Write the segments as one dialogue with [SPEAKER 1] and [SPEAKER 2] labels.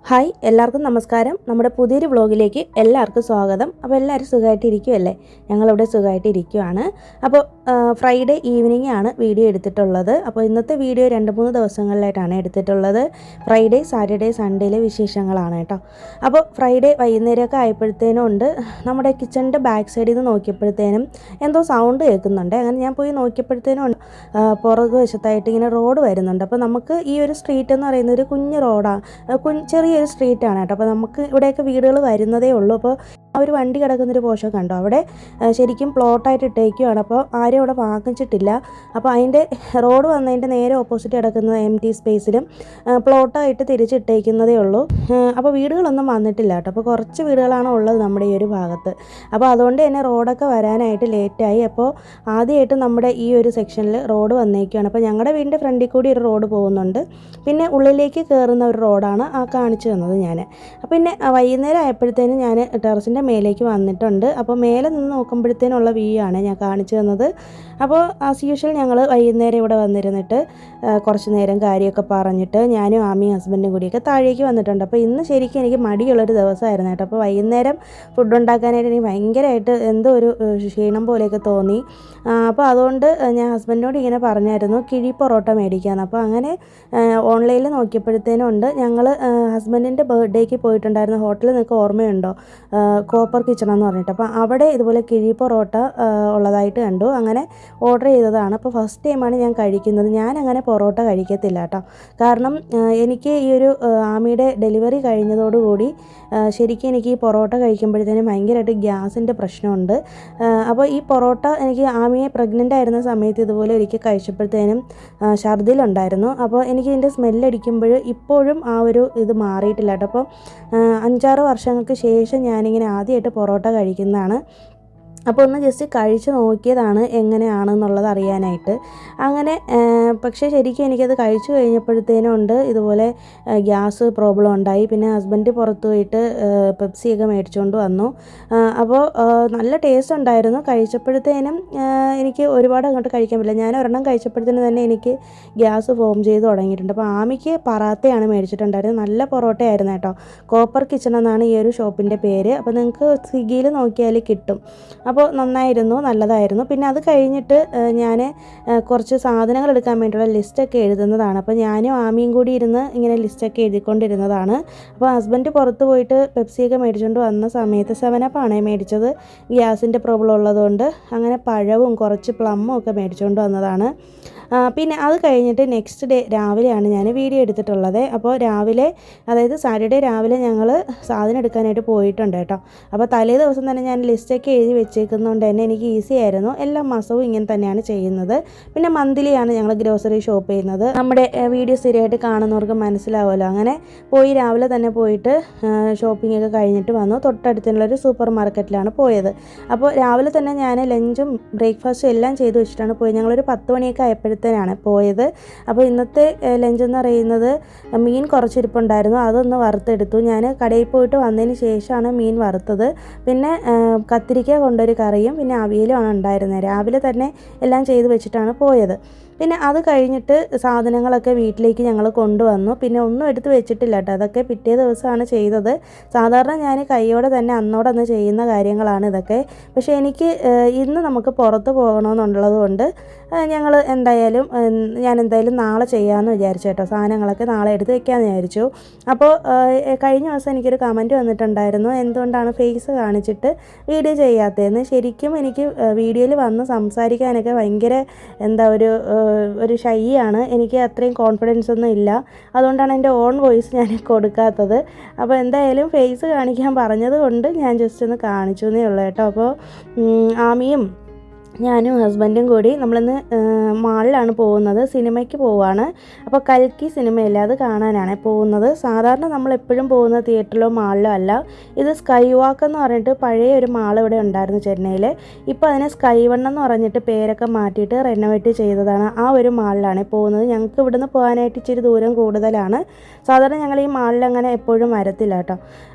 [SPEAKER 1] Hi എല്ലാവർക്കും നമസ്കാരം. നമ്മുടെ പുതിയൊരു വ്ളോഗിലേക്ക് എല്ലാവർക്കും സ്വാഗതം. അപ്പോൾ എല്ലാവരും സുഖമായിട്ടിരിക്കുമല്ലേ? ഞങ്ങളിവിടെ സുഖമായിട്ടിരിക്കുവാണ്. അപ്പോൾ ഫ്രൈഡേ ഈവനിങ് ആണ് വീഡിയോ എടുത്തിട്ടുള്ളത്. അപ്പോൾ ഇന്നത്തെ വീഡിയോ 2-3 ദിവസങ്ങളിലായിട്ടാണ് എടുത്തിട്ടുള്ളത്. ഫ്രൈഡേ, സാറ്റർഡേ, സൺഡേയിലെ വിശേഷങ്ങളാണ് കേട്ടോ. അപ്പോൾ ഫ്രൈഡേ വൈകുന്നേരമൊക്കെ ആയപ്പോഴത്തേനും ഉണ്ട് നമ്മുടെ കിച്ചണിൻ്റെ ബാക്ക് സൈഡിൽ നിന്ന് നോക്കിയപ്പോഴത്തേനും എന്തോ സൗണ്ട് കേൾക്കുന്നുണ്ട്. അങ്ങനെ ഞാൻ പോയി നോക്കിയപ്പോഴത്തേനും ഉണ്ട് പുറകു വശത്തായിട്ട് ഇങ്ങനെ റോഡ് വരുന്നുണ്ട്. അപ്പോൾ നമുക്ക് ഈ ഒരു സ്ട്രീറ്റ് എന്ന് പറയുന്നത് ഒരു കുഞ്ഞു റോഡാണ്, ചെറിയൊരു സ്ട്രീറ്റാണ് കേട്ടോ. അപ്പോൾ നമുക്ക് ഇവിടെയൊക്കെ വീടുകൾ വരുന്നതേ ഉള്ളൂ. അപ്പോൾ ആ ഒരു വണ്ടി കിടക്കുന്നൊരു പോഷൻ കണ്ടോ, അവിടെ ശരിക്കും പ്ലോട്ടായിട്ട് ഇട്ടേക്കുവാണ്. അപ്പോൾ ആരും അവിടെ വാങ്ങിച്ചിട്ടില്ല. അപ്പോൾ അതിൻ്റെ റോഡ് വന്നതിൻ്റെ നേരെ ഓപ്പോസിറ്റ് കിടക്കുന്ന എംറ്റി സ്പേസിലും പ്ലോട്ടായിട്ട് തിരിച്ചിട്ടേക്കുന്നതേ ഉള്ളൂ. അപ്പോൾ വീടുകളൊന്നും വന്നിട്ടില്ല കേട്ടോ. അപ്പോൾ കുറച്ച് വീടുകളാണ് ഉള്ളത് നമ്മുടെ ഈ ഒരു ഭാഗത്ത്. അപ്പോൾ അതുകൊണ്ട് തന്നെ റോഡൊക്കെ വരാനായിട്ട് ലേറ്റായി. അപ്പോൾ ആദ്യമായിട്ട് നമ്മുടെ ഈ ഒരു സെക്ഷനിൽ റോഡ് വന്നേക്കുകയാണ്. അപ്പോൾ ഞങ്ങളുടെ വീടിൻ്റെ ഫ്രണ്ടിൽ കൂടി ഒരു റോഡ് പോകുന്നുണ്ട്. പിന്നെ ഉള്ളിലേക്ക് കയറുന്ന ഒരു റോഡാണ് ആ കാണിച്ചു തന്നത് ഞാൻ. പിന്നെ വൈകുന്നേരം ആയപ്പോഴത്തേനും ഞാൻ ടെറസിൻ്റെ മേലേക്ക് വന്നിട്ടുണ്ട്. അപ്പോൾ മേലെ നിന്ന് നോക്കുമ്പോഴത്തേനുള്ള വ്യൂ ആണ് ഞാൻ കാണിച്ചു തന്നത്. അപ്പോൾ ആസ് യൂഷ്വൽ ഞങ്ങൾ വൈകുന്നേരം ഇവിടെ വന്നിരുന്നിട്ട് കുറച്ച് നേരം കാര്യമൊക്കെ പറഞ്ഞിട്ട് ഞാനും ആമിയും ഹസ്ബൻഡും കൂടിയൊക്കെ താഴേക്ക് വന്നിട്ടുണ്ട്. അപ്പോൾ ഇന്ന് ശരിക്കും എനിക്ക് മടിയുള്ളൊരു ദിവസമായിരുന്നു കേട്ടോ. അപ്പോൾ വൈകുന്നേരം ഫുഡ് ഉണ്ടാക്കാനായിട്ട് എനിക്ക് ഭയങ്കരമായിട്ട് എന്തോ ഒരു ക്ഷീണം പോലെയൊക്കെ തോന്നി. അപ്പോൾ അതുകൊണ്ട് ഞാൻ ഹസ്ബൻഡിനോട് ഇങ്ങനെ പറഞ്ഞായിരുന്നു കിഴി പൊറോട്ട മേടിക്കാമെന്ന്. അപ്പോൾ അങ്ങനെ ഓൺലൈനിൽ നോക്കിയപ്പോഴത്തേനും ഉണ്ട്. ഞങ്ങൾ ഹസ്ബൻഡിൻ്റെ ബർത്ത്ഡേക്ക് പോയിട്ടുണ്ടായിരുന്ന ഹോട്ടലിൽ നിങ്ങൾക്ക് ഓർമ്മയുണ്ടോ, കോപ്പർ കിച്ചൺ എന്ന് പറഞ്ഞിട്ട്. അപ്പോൾ അവിടെ ഇതുപോലെ കിഴി പൊറോട്ട ഉള്ളതായിട്ട് കണ്ടു. അങ്ങനെ ഓർഡർ ചെയ്തതാണ്. അപ്പോൾ ഫസ്റ്റ് ടൈമാണ് ഞാൻ കഴിക്കുന്നത്. ഞാൻ അങ്ങനെ പൊറോട്ട കഴിക്കത്തില്ല കേട്ടോ. കാരണം എനിക്ക് ഈ ഒരു ആമിയുടെ ഡെലിവറി കഴിഞ്ഞതോടുകൂടി ശരിക്കും എനിക്ക് ഈ പൊറോട്ട കഴിക്കുമ്പോഴത്തേനും ഭയങ്കരമായിട്ട് ഗ്യാസിൻ്റെ പ്രശ്നമുണ്ട്. അപ്പോൾ ഈ പൊറോട്ട എനിക്ക് ആമിയെ പ്രഗ്നൻ്റ് ആയിരുന്ന സമയത്ത് ഇതുപോലെ ഒരിക്കൽ കഴിച്ചപ്പോഴത്തേനും ഛർദിലുണ്ടായിരുന്നു. അപ്പോൾ എനിക്ക് ഇതിൻ്റെ സ്മെല്ലടിക്കുമ്പോൾ ഇപ്പോഴും ആ ഒരു ഇത് മാറിയിട്ടില്ല കേട്ടോ. അപ്പോൾ 5-6 വർഷങ്ങൾക്ക് ശേഷം ഞാനിങ്ങനെ ആദ്യമായിട്ട് പൊറോട്ട കഴിക്കുന്നതാണ്. അപ്പോൾ ഒന്ന് ജസ്റ്റ് കഴിച്ച് നോക്കിയതാണ് എങ്ങനെയാണെന്നുള്ളത് അറിയാനായിട്ട്. അങ്ങനെ പക്ഷേ ശരിക്കും എനിക്കത് കഴിച്ചു കഴിഞ്ഞപ്പോഴത്തേനും ഉണ്ട് ഇതുപോലെ ഗ്യാസ് പ്രോബ്ലം ഉണ്ടായി. പിന്നെ ഹസ്ബൻഡ് പുറത്ത് പോയിട്ട് പെപ്സിയൊക്കെ മേടിച്ചുകൊണ്ട് വന്നു. അപ്പോൾ നല്ല ടേസ്റ്റ് ഉണ്ടായിരുന്നു. കഴിച്ചപ്പോഴത്തേനും എനിക്ക് ഒരുപാട് അങ്ങോട്ട് കഴിക്കാൻ പറ്റില്ല. ഞാൻ ഒരെണ്ണം കഴിച്ചപ്പോഴത്തേനും തന്നെ എനിക്ക് ഗ്യാസ് ഫോം ചെയ്ത് തുടങ്ങിയിട്ടുണ്ട്. അപ്പോൾ ആമിക്ക് പറാത്തയാണ് മേടിച്ചിട്ടുണ്ടായിരുന്നത്. നല്ല പൊറോട്ടയായിരുന്നു കേട്ടോ. കോപ്പർ കിച്ചൺ എന്നാണ് ഈ ഒരു ഷോപ്പിൻ്റെ പേര്. അപ്പോൾ നിങ്ങൾക്ക് സ്വിഗ്ഗിയിൽ നോക്കിയാൽ കിട്ടും. അപ്പോൾ നന്നായിരുന്നു, നല്ലതായിരുന്നു. പിന്നെ അത് കഴിഞ്ഞിട്ട് ഞാൻ കുറച്ച് സാധനങ്ങൾ എടുക്കാൻ വേണ്ടിയുള്ള ലിസ്റ്റൊക്കെ എഴുതുന്നതാണ്. അപ്പോൾ ഞാനും ആമിയും കൂടി ഇരുന്ന് ഇങ്ങനെ ലിസ്റ്റൊക്കെ എഴുതിക്കൊണ്ടിരുന്നതാണ്. അപ്പോൾ ഹസ്ബൻഡ് പുറത്ത് പോയിട്ട് പെപ്സിയൊക്കെ മേടിച്ചുകൊണ്ട് വന്ന സമയത്ത് 7up ആണ് മേടിച്ചത്. ഗ്യാസിൻ്റെ പ്രോബ്ലം ഉള്ളതുകൊണ്ട് അങ്ങനെ പഴവും കുറച്ച് പ്ലമ്മും ഒക്കെ മേടിച്ചുകൊണ്ട് വന്നതാണ്. പിന്നെ അത് കഴിഞ്ഞിട്ട് നെക്സ്റ്റ് ഡേ രാവിലെയാണ് ഞാൻ വീഡിയോ എടുത്തിട്ടുള്ളത്. അപ്പോൾ രാവിലെ, അതായത് സാറ്റർഡേ രാവിലെ ഞങ്ങൾ സാധനം എടുക്കാനായിട്ട് പോയിട്ടുണ്ട് കേട്ടോ. അപ്പോൾ തലേ ദിവസം തന്നെ ഞാൻ ലിസ്റ്റൊക്കെ എഴുതി വെച്ചേക്കുന്നതുകൊണ്ട് തന്നെ എനിക്ക് ഈസി ആയിരുന്നു. എല്ലാ മാസവും ഇങ്ങനെ തന്നെയാണ് ചെയ്യുന്നത്. പിന്നെ മന്ത്ലിയാണ് ഞങ്ങൾ ഗ്രോസറി ഷോപ്പ് ചെയ്യുന്നത്. നമ്മുടെ വീഡിയോ സ്ഥിരമായിട്ട് കാണുന്നവർക്ക് മനസ്സിലാവുമല്ലോ. അങ്ങനെ പോയി രാവിലെ തന്നെ പോയിട്ട് ഷോപ്പിംഗ് ഒക്കെ കഴിഞ്ഞിട്ട് വന്നു. തൊട്ടടുത്തുള്ളൊരു സൂപ്പർ മാർക്കറ്റിലാണ് പോയത്. അപ്പോൾ രാവിലെ തന്നെ ഞാൻ ലഞ്ചും ബ്രേക്ക്ഫാസ്റ്റും എല്ലാം ചെയ്ത് വെച്ചിട്ടാണ് പോയത്. ഞങ്ങളൊരു 10 മണിയൊക്കെ ആയപ്പോഴത്തേനാണ് പോയത്. അപ്പോൾ ഇന്നത്തെ ലഞ്ച് എന്ന് പറയുന്നത് മീൻ കുറച്ചിരിപ്പുണ്ടായിരുന്നു, അതൊന്ന് വറുത്തെടുത്തു. ഞാൻ കടയിൽ പോയിട്ട് വന്നതിന് ശേഷമാണ് മീൻ വറുത്തത്. പിന്നെ കത്തിരിക്ക കൊണ്ടൊരു കറിയും പിന്നെ അവിയലുമാണ് ഉണ്ടായിരുന്നത്. രാവിലെ തന്നെ എല്ലാം ചെയ്ത് വെച്ചിട്ടാണ് പോയത്. പിന്നെ അത് കഴിഞ്ഞിട്ട് സാധനങ്ങളൊക്കെ വീട്ടിലേക്ക് ഞങ്ങൾ കൊണ്ടുവന്നു. പിന്നെ ഒന്നും എടുത്ത് വെച്ചിട്ടില്ല കേട്ടോ. അതൊക്കെ പിറ്റേ ദിവസമാണ് ചെയ്തത്. സാധാരണ ഞാൻ കൈയോടെ തന്നെ അന്നോടന്ന് ചെയ്യുന്ന കാര്യങ്ങളാണ് ഇതൊക്കെ. പക്ഷേ എനിക്ക് ഇന്ന് നമുക്ക് പുറത്ത് പോകണമെന്നുള്ളത് കൊണ്ട് ഞാൻ എന്തായാലും നാളെ ചെയ്യാമെന്ന് വിചാരിച്ചു കേട്ടോ. സാധനങ്ങളൊക്കെ നാളെ എടുത്ത് വെക്കാമെന്ന് വിചാരിച്ചു. അപ്പോൾ കഴിഞ്ഞ ദിവസം എനിക്കൊരു കമൻറ്റ് വന്നിട്ടുണ്ടായിരുന്നു, എന്തുകൊണ്ടാണ് ഫേസ് കാണിച്ചിട്ട് വീഡിയോ ചെയ്യാത്തതെന്ന്. ശരിക്കും എനിക്ക് വീഡിയോയിൽ വന്ന് സംസാരിക്കാനൊക്കെ ഭയങ്കര ഒരു ഷൈ ആണ്. എനിക്ക് അത്രയും കോൺഫിഡൻസ് ഒന്നും ഇല്ല. അതുകൊണ്ടാണ് എൻ്റെ ഓൺ വോയിസ് ഞാൻ കൊടുക്കാത്തത്. അപ്പോൾ എന്തായാലും ഫേസ് കാണിക്കാൻ പറഞ്ഞത് കൊണ്ട് ഞാൻ ജസ്റ്റ് ഒന്ന് കാണിച്ചു എന്നേ ഉള്ളൂ കേട്ടോ. അപ്പോൾ ആമിയും ഞാനും ഹസ്ബൻഡും കൂടി നമ്മളിന്ന് മാളിലാണ് പോകുന്നത്. സിനിമയ്ക്ക് പോവുകയാണ്. അപ്പോൾ കൽക്കി സിനിമയില്ല, അത് കാണാനാണ് പോകുന്നത്. സാധാരണ നമ്മളെപ്പോഴും പോകുന്ന തിയേറ്ററിലോ മാളിലോ അല്ല. ഇത് സ്കൈ വാക്ക് എന്ന് പറഞ്ഞിട്ട് പഴയ ഒരു മാൾ ഇവിടെ ഉണ്ടായിരുന്നു ചെന്നൈയിൽ. ഇപ്പോൾ അതിനെ സ്കൈ വൺ എന്ന് പറഞ്ഞിട്ട് പേരൊക്കെ മാറ്റിയിട്ട് റെനോവേറ്റ് ചെയ്തതാണ്. ആ ഒരു മാളിലാണ് പോകുന്നത്. ഞങ്ങൾക്ക് ഇവിടുന്ന് പോകാനായിട്ട് ഇച്ചിരി ദൂരം കൂടുതലാണ്. സാധാരണ ഞങ്ങൾ ഈ മാളിൽ അങ്ങനെ എപ്പോഴും വരത്തില്ല കേട്ടോ.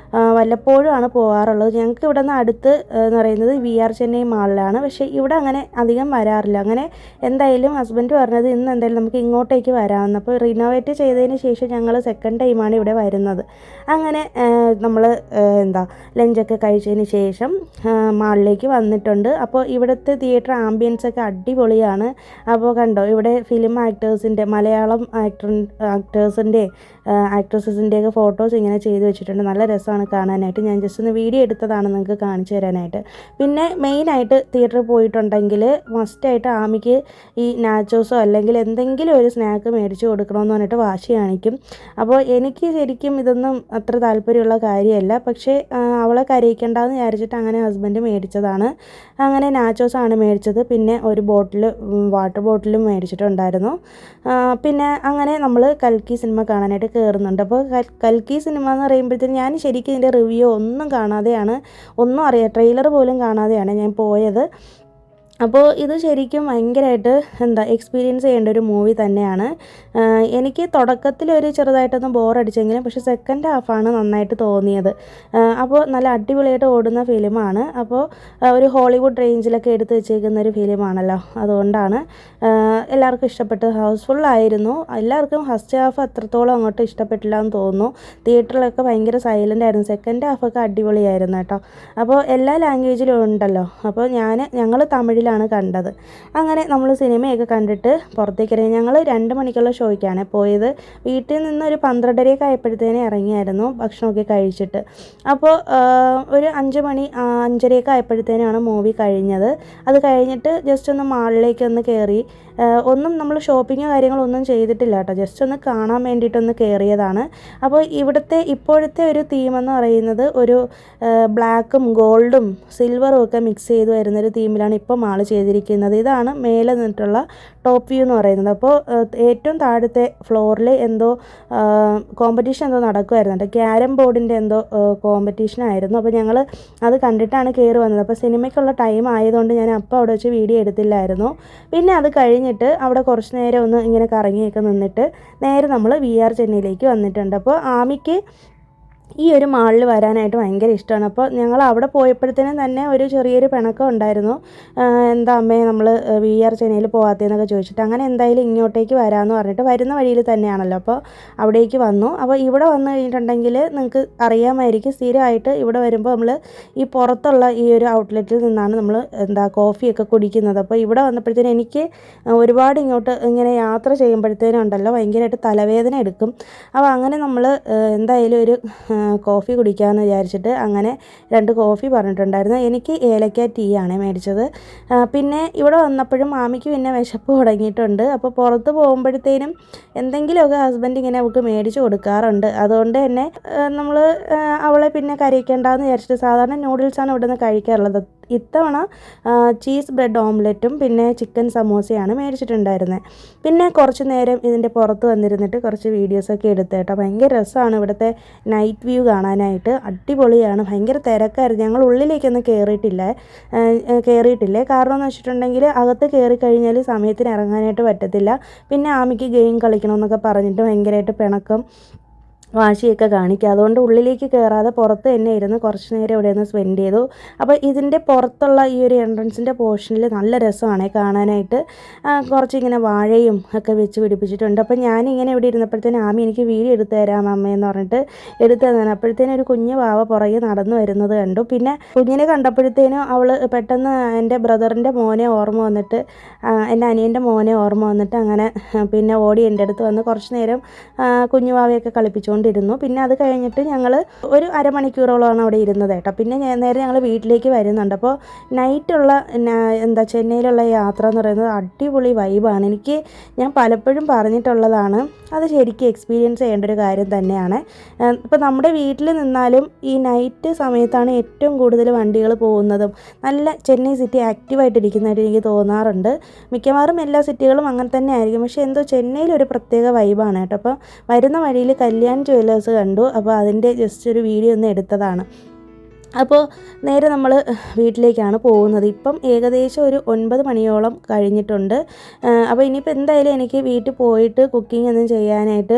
[SPEAKER 1] വല്ലപ്പോഴുമാണ് പോകാറുള്ളത്. ഞങ്ങൾക്ക് ഇവിടെ നിന്ന് അടുത്ത് എന്ന് പറയുന്നത് VR ചെന്നൈ മാളിലാണ്. പക്ഷേ ഇവിടെ അങ്ങനെ അധികം വരാറില്ല. അങ്ങനെ എന്തായാലും ഹസ്ബൻഡ് പറഞ്ഞത് ഇന്ന് എന്തായാലും നമുക്ക് ഇങ്ങോട്ടേക്ക് വരാമെന്ന്. അപ്പോൾ റിനോവേറ്റ് ചെയ്തതിന് ശേഷം ഞങ്ങൾ സെക്കൻഡ് ടൈമാണ് ഇവിടെ വരുന്നത്. അങ്ങനെ നമ്മൾ ലഞ്ചൊക്കെ കഴിച്ചതിന് ശേഷം മാളിലേക്ക് വന്നിട്ടുണ്ട്. അപ്പോൾ ഇവിടുത്തെ തിയേറ്റർ ആംബിയൻസൊക്കെ അടിപൊളിയാണ്. അപ്പോൾ കണ്ടോ, ഇവിടെ ഫിലിം ആക്ടേഴ്സിൻ്റെ, മലയാളം ആക്ടേഴ്സിൻ്റെ ആക്ട്രസസിൻ്റെയൊക്കെ ഫോട്ടോസ് ഇങ്ങനെ ചെയ്ത് വെച്ചിട്ടുണ്ട്. നല്ല രസമാണ് കാണാനായിട്ട്. ഞാൻ ജസ്റ്റ് ഒന്ന് വീഡിയോ എടുത്തതാണ് നിങ്ങൾക്ക് കാണിച്ചു തരാനായിട്ട്. പിന്നെ മെയിനായിട്ട് തിയേറ്ററിൽ പോയിട്ടുണ്ടെങ്കിൽ മസ്റ്റായിട്ട് ആമിക്ക് ഈ നാച്ചോസോ അല്ലെങ്കിൽ എന്തെങ്കിലും ഒരു സ്നാക്ക് മേടിച്ച് കൊടുക്കണമെന്ന് പറഞ്ഞിട്ട് വാശി കാണിക്കും. അപ്പോൾ എനിക്ക് ശരിക്കും ഇതൊന്നും അത്ര താല്പര്യമുള്ള കാര്യമല്ല. പക്ഷേ അവളെ കരയിക്കേണ്ടെന്ന് വിചാരിച്ചിട്ട് അങ്ങനെ ഹസ്ബൻഡ് മേടിച്ചതാണ്. അങ്ങനെ നാച്ചോസാണ് മേടിച്ചത്. പിന്നെ ഒരു വാട്ടർ ബോട്ടിലും മേടിച്ചിട്ടുണ്ടായിരുന്നു. പിന്നെ അങ്ങനെ നമ്മൾ കൽക്കി സിനിമ കാണാനായിട്ട് കയറുന്നുണ്ട്. അപ്പോൾ കൽക്കി സിനിമ എന്ന് പറയുമ്പോഴത്തേക്കും ഞാൻ ശരിക്കും ഇതിൻ്റെ റിവ്യൂ ഒന്നും കാണാതെയാണ്, ട്രെയിലർ പോലും കാണാതെയാണ് ഞാൻ പോയത്. അപ്പോൾ ഇത് ശരിക്കും ഭയങ്കരമായിട്ട് എക്സ്പീരിയൻസ് ചെയ്യേണ്ട ഒരു മൂവി തന്നെയാണ്. എനിക്ക് തുടക്കത്തിലൊരു ചെറുതായിട്ടൊന്ന് ബോറടിച്ചെങ്കിലും പക്ഷേ സെക്കൻഡ് ഹാഫാണ് നന്നായിട്ട് തോന്നിയത്. അപ്പോൾ നല്ല അടിപൊളിയായിട്ട് ഓടുന്ന ഫിലിമാണ്. അപ്പോൾ ഒരു ഹോളിവുഡ് റേഞ്ചിലൊക്കെ എടുത്ത് വെച്ചേക്കുന്ന ഒരു ഫിലിമാണല്ലോ, അതുകൊണ്ടാണ് എല്ലാവർക്കും ഇഷ്ടപ്പെട്ടത്. ഹൗസ്ഫുള്ളായിരുന്നു. എല്ലാവർക്കും ഫസ്റ്റ് ഹാഫ് അത്രത്തോളം അങ്ങോട്ട് ഇഷ്ടപ്പെട്ടില്ല എന്ന് തോന്നുന്നു. തിയേറ്ററിലൊക്കെ ഭയങ്കര സൈലൻ്റ് ആയിരുന്നു. സെക്കൻഡ് ഹാഫൊക്കെ അടിപൊളിയായിരുന്നു കേട്ടോ. അപ്പോൾ എല്ലാ ലാംഗ്വേജിലും ഉണ്ടല്ലോ. അപ്പോൾ ഞങ്ങൾ തമിഴിൽ കണ്ടത്. അങ്ങനെ നമ്മൾ സിനിമയൊക്കെ കണ്ടിട്ട് പുറത്തേക്ക് ഇറങ്ങി. ഞങ്ങൾ 2 മണിക്കുള്ള ഷോയ്ക്കാണ് പോയത്. വീട്ടിൽ നിന്ന് ഒരു 12:30 ആയപ്പോഴത്തേനെ ഇറങ്ങിയായിരുന്നു ഭക്ഷണമൊക്കെ കഴിച്ചിട്ട്. അപ്പോൾ ഒരു 5 മണി 5:30 ആയപ്പോഴത്തേനാണ് മൂവി കഴിഞ്ഞത്. അത് കഴിഞ്ഞിട്ട് ജസ്റ്റ് ഒന്ന് മാളിലേക്കൊന്ന് കയറി. ഒന്നും നമ്മൾ ഷോപ്പിങ്ങോ കാര്യങ്ങളൊന്നും ചെയ്തിട്ടില്ല കേട്ടോ, ജസ്റ്റ് ഒന്ന് കാണാൻ വേണ്ടിയിട്ടൊന്ന് കയറിയതാണ്. അപ്പോൾ ഇപ്പോഴത്തെ ഒരു തീമെന്ന് പറയുന്നത് ഒരു ബ്ലാക്കും ഗോൾഡും സിൽവറും ഒക്കെ മിക്സ് ചെയ്ത് വരുന്നൊരു തീമിലാണ് ഇപ്പോൾ മാൾ ചെയ്തിരിക്കുന്നത്. ഇതാണ് മേലെ നിന്നിട്ടുള്ള ടോപ്പ് വ്യൂ എന്ന് പറയുന്നത്. അപ്പോൾ ഏറ്റവും താഴത്തെ ഫ്ലോറിൽ എന്തോ കോമ്പറ്റീഷൻ എന്തോ നടക്കുമായിരുന്നു. ക്യാരം ബോർഡിൻ്റെ എന്തോ കോമ്പറ്റീഷൻ ആയിരുന്നു. അപ്പോൾ ഞങ്ങൾ അത് കണ്ടിട്ടാണ് കയറി വന്നത്. അപ്പോൾ സിനിമയ്ക്കുള്ള ടൈം ആയതുകൊണ്ട് ഞാൻ അപ്പോൾ അവിടെ വെച്ച് വീഡിയോ എടുത്തില്ലായിരുന്നു. പിന്നെ അത് കഴിഞ്ഞിട്ട് അവിടെ കുറച്ച് നേരം ഒന്ന് ഇങ്ങനെ കറങ്ങിയൊക്കെ നിന്നിട്ട് നേരെ നമ്മൾ VR ചെന്നൈയിലേക്ക് വന്നിട്ടുണ്ട്. അപ്പോൾ ആമിക്ക് ഈ ഒരു മാളിൽ വരാനായിട്ട് ഭയങ്കര ഇഷ്ടമാണ്. അപ്പോൾ ഞങ്ങൾ അവിടെ പോയപ്പോഴത്തേനും തന്നെ ഒരു ചെറിയൊരു പിണക്കം ഉണ്ടായിരുന്നു. എന്താ അമ്മേ നമ്മൾ VR ചെന്നൈയിൽ പോകാത്തതെന്നൊക്കെ ചോദിച്ചിട്ട്. അങ്ങനെ എന്തായാലും ഇങ്ങോട്ടേക്ക് വരാമെന്ന് പറഞ്ഞിട്ട് വരുന്ന വഴിയിൽ തന്നെയാണല്ലോ, അപ്പോൾ അവിടേക്ക് വന്നു. അപ്പോൾ ഇവിടെ വന്നു കഴിഞ്ഞിട്ടുണ്ടെങ്കിൽ നിങ്ങൾക്ക് അറിയാമായിരിക്കും, സ്ഥിരമായിട്ട് ഇവിടെ വരുമ്പോൾ നമ്മൾ ഈ പുറത്തുള്ള ഈ ഒരു ഔട്ട്ലെറ്റിൽ നിന്നാണ് നമ്മൾ കോഫിയൊക്കെ കുടിക്കുന്നത്. അപ്പോൾ ഇവിടെ വന്നപ്പോഴത്തേനും എനിക്ക് ഒരുപാട് ഇങ്ങോട്ട് ഇങ്ങനെ യാത്ര ചെയ്യുമ്പോഴത്തേനും ഉണ്ടല്ലോ ഭയങ്കരമായിട്ട് തലവേദന എടുക്കും. അപ്പോൾ അങ്ങനെ നമ്മൾ എന്തായാലും ഒരു കോഫി കുടിക്കാമെന്ന് വിചാരിച്ചിട്ട് അങ്ങനെ 2 കോഫി പറഞ്ഞിട്ടുണ്ടായിരുന്നു. എനിക്ക് ഏലക്ക ടീ ആണ് മേടിച്ചത്. പിന്നെ ഇവിടെ വന്നപ്പോഴും മാമിക്ക് പിന്നെ വിശപ്പ് തുടങ്ങിയിട്ടുണ്ട്. അപ്പോൾ പുറത്ത് പോകുമ്പോഴത്തേനും എന്തെങ്കിലുമൊക്കെ ഹസ്ബൻഡ് ഇങ്ങനെ അവൾക്ക് മേടിച്ച് കൊടുക്കാറുണ്ട്. അതുകൊണ്ട് തന്നെ നമ്മൾ അവളെ പിന്നെ കരയിക്കേണ്ടെന്ന് വിചാരിച്ചിട്ട് സാധാരണ നൂഡിൽസാണ് ഇവിടെ നിന്ന് കഴിക്കാറുള്ളത്. ഇത്തവണ ചീസ് ബ്രെഡ് ഓംലെറ്റും പിന്നെ ചിക്കൻ സമോസയാണ് മേടിച്ചിട്ടുണ്ടായിരുന്നത്. പിന്നെ കുറച്ച് നേരം ഇതിൻ്റെ പുറത്ത് വന്നിരുന്നിട്ട് കുറച്ച് വീഡിയോസൊക്കെ എടുത്ത് കേട്ടോ. ഭയങ്കര രസമാണ് ഇവിടുത്തെ നൈറ്റ് വ്യൂ കാണാനായിട്ട്. അടിപൊളിയാണ്. ഭയങ്കര തിരക്കായിരുന്നു. ഞങ്ങൾ ഉള്ളിലേക്കൊന്നും കയറിയിട്ടില്ലേ. കാരണം എന്ന് വെച്ചിട്ടുണ്ടെങ്കിൽ അകത്ത് കയറി കഴിഞ്ഞാൽ സമയത്തിന് ഇറങ്ങാനായിട്ട് പറ്റത്തില്ല. പിന്നെ ആമിക്ക് ഗെയിം കളിക്കണമെന്നൊക്കെ പറഞ്ഞിട്ട് ഭയങ്കരമായിട്ട് പിണക്കം വാശിയൊക്കെ കാണിക്കുക. അതുകൊണ്ട് ഉള്ളിലേക്ക് കയറാതെ പുറത്ത് തന്നെ ഇരുന്ന് കുറച്ച് നേരം ഇവിടെ നിന്ന് സ്പെൻഡ് ചെയ്തു. അപ്പോൾ ഇതിൻ്റെ പുറത്തുള്ള ഈ ഒരു എൻട്രൻസിൻ്റെ പോർഷനിൽ നല്ല രസമാണ് കാണാനായിട്ട്. കുറച്ചിങ്ങനെ വാഴയും ഒക്കെ വെച്ച് പിടിപ്പിച്ചിട്ടുണ്ട്. അപ്പോൾ ഞാനിങ്ങനെ ഇവിടെ ഇരുന്നപ്പോഴത്തേനും ആമി എനിക്ക് വീഡിയോ എടുത്തു തരാം അമ്മയെന്ന് പറഞ്ഞിട്ട് എടുത്തു തന്നതാണ്. അപ്പോഴത്തേനും ഒരു കുഞ്ഞ് വാവ പുറകെ നടന്നു വരുന്നത് കണ്ടു. പിന്നെ കുഞ്ഞിനെ കണ്ടപ്പോഴത്തേനും അവൾ പെട്ടെന്ന് എൻ്റെ ബ്രദറിൻ്റെ മോനെ ഓർമ്മ വന്നിട്ട്, എൻ്റെ അനിയൻ്റെ മോനെ ഓർമ്മ വന്നിട്ട് അങ്ങനെ പിന്നെ ഓടി എൻ്റെ അടുത്ത് വന്ന് കുറച്ച് നേരം കുഞ്ഞു വാവയൊക്കെ കളിപ്പിച്ചുകൊണ്ട് ഇരുന്നു. പിന്നെ അത് കഴിഞ്ഞിട്ട് ഞങ്ങൾ ഒരു അരമണിക്കൂറോളമാണ് അവിടെ ഇരുന്നത് കേട്ടോ. പിന്നെ നേരെ ഞങ്ങൾ വീട്ടിലേക്ക് വരുന്നുണ്ട്. അപ്പോൾ നൈറ്റുള്ള ചെന്നൈയിലുള്ള യാത്ര എന്ന് പറയുന്നത് അടിപൊളി വൈബാണ്. ഞാൻ പലപ്പോഴും പറഞ്ഞിട്ടുള്ളതാണ്, അത് ശരിക്കും എക്സ്പീരിയൻസ് ചെയ്യേണ്ട ഒരു കാര്യം തന്നെയാണ്. ഇപ്പോൾ നമ്മുടെ വീട്ടിൽ നിന്നാലും ഈ നൈറ്റ് സമയത്താണ് ഏറ്റവും കൂടുതൽ വണ്ടികൾ പോകുന്നതും നല്ല ചെന്നൈ സിറ്റി ആക്റ്റീവായിട്ടിരിക്കുന്നതായിട്ട് എനിക്ക് തോന്നാറുണ്ട്. മിക്കവാറും എല്ലാ സിറ്റികളും അങ്ങനെ തന്നെ ആയിരിക്കും. പക്ഷേ എന്തോ ചെന്നൈയിലൊരു പ്രത്യേക വൈബാണ് കേട്ടോ. അപ്പോൾ വരുന്ന വഴിയിൽ കല്യാൺ ജുവലേഴ്സ് കണ്ടു. അപ്പോൾ അതിൻ്റെ ജസ്റ്റ് ഒരു വീഡിയോ ഒന്ന് എടുത്തതാണ്. അപ്പോൾ നേരെ നമ്മൾ വീട്ടിലേക്കാണ് പോകുന്നത്. ഇപ്പം ഏകദേശം ഒരു 9 മണിയോളം കഴിഞ്ഞിട്ടുണ്ട്. അപ്പോൾ ഇനിയിപ്പോൾ എന്തായാലും എനിക്ക് വീട്ടിൽ പോയിട്ട് കുക്കിംഗ് ഒന്നും ചെയ്യാനായിട്ട്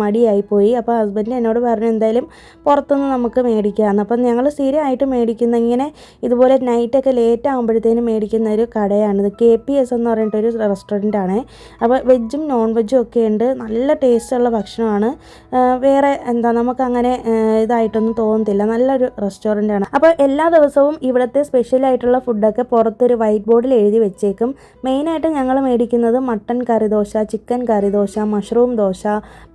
[SPEAKER 1] മടിയായിപ്പോയി. അപ്പോൾ ഹസ്ബൻഡ് എന്നോട് പറഞ്ഞു എന്തായാലും പുറത്തുനിന്ന് നമുക്ക് മേടിക്കാമെന്ന്. അപ്പം ഞങ്ങൾ സ്ഥിരമായിട്ട് മേടിക്കുന്ന ഇങ്ങനെ ഇതുപോലെ നൈറ്റൊക്കെ ലേറ്റ് ആകുമ്പോഴത്തേനും മേടിക്കുന്ന ഒരു കടയാണിത്. KPS എന്ന് പറഞ്ഞിട്ടൊരു റെസ്റ്റോറൻറ്റാണ്. അപ്പോൾ വെജും നോൺ വെജും ഒക്കെ ഉണ്ട്. നല്ല ടേസ്റ്റുള്ള ഭക്ഷണമാണ്. വേറെ എന്താ നമുക്കങ്ങനെ ഇതായിട്ടൊന്നും തോന്നത്തില്ല. നല്ലൊരു റെസ്റ്റോറൻറ്റ്. അപ്പോൾ എല്ലാ ദിവസവും ഇവിടുത്തെ സ്പെഷ്യലായിട്ടുള്ള ഫുഡൊക്കെ പുറത്തൊരു വൈറ്റ് ബോർഡിൽ എഴുതി വെച്ചേക്കും. മെയിനായിട്ട് ഞങ്ങൾ മേടിക്കുന്നത് മട്ടൻ കറി ദോശ, ചിക്കൻ കറി ദോശ, മഷ്റൂം ദോശ,